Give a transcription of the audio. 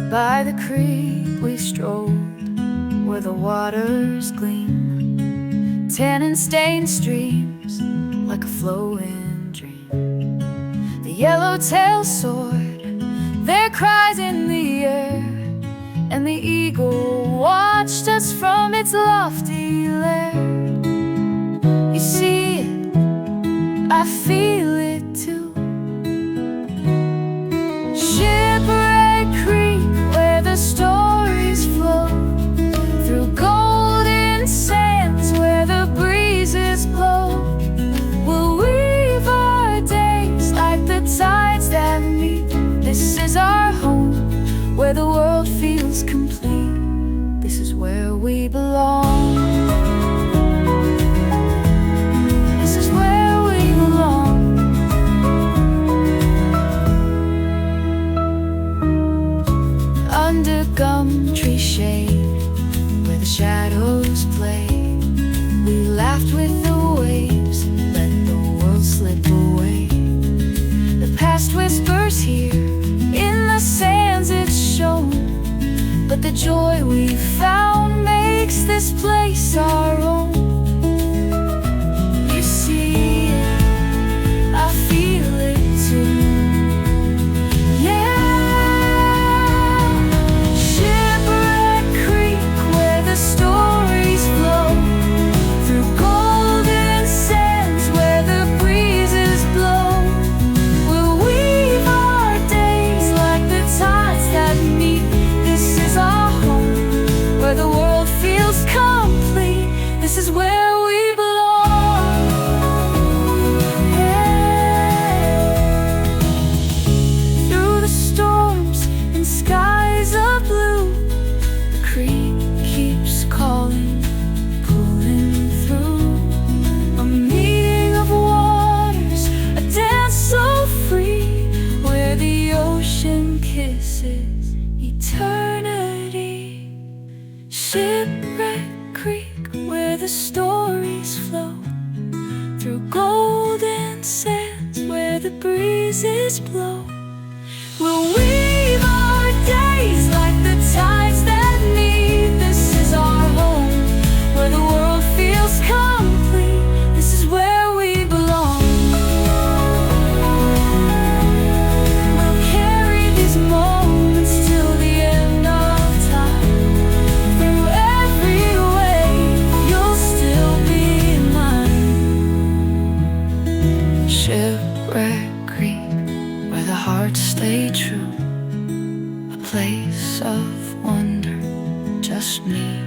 By the creek we strolled, where the waters gleam, tan and stained streams like a flowing dream. The yellowtail soared, their cries in the air, and the eagle watched us from its lofty lair. You see it, I feel it too. Shipwreck Creek, where the stories flow, through golden sands where the breezes blow. We'll weave our days like the tides that meet. This is our home, where the world feels complete. This is where we belong. This is where we belong. Under gum tree shade, where the shadows play, we laughed with the waves, let the world slip away. The past whispers here, in the sands it's shown, but the joy we found makes this place our own. You see it, I feel it too. Yeah, Shipwreck Creek, where the stories flow, through golden sands where the breezes blow. We'll weave our days like the tides that meet. This is our home, where the world feels complete. This is where we belong. Yeah. Through the storms and skies of blue, the creek keeps calling, pulling through. A meeting of waters, a dance so free, where the ocean kisses eternity. Shipwreck Creek, where the stories flow, through golden sands where the breezes blow. We'll weave our days like the tides that meet. This is our home, where the world feels complete. This is where we belong. We'll carry these moments till the end of time. Through every wave, you'll still be mine. Shipwreck Creek, where the hearts stay true, a place of wonder, just me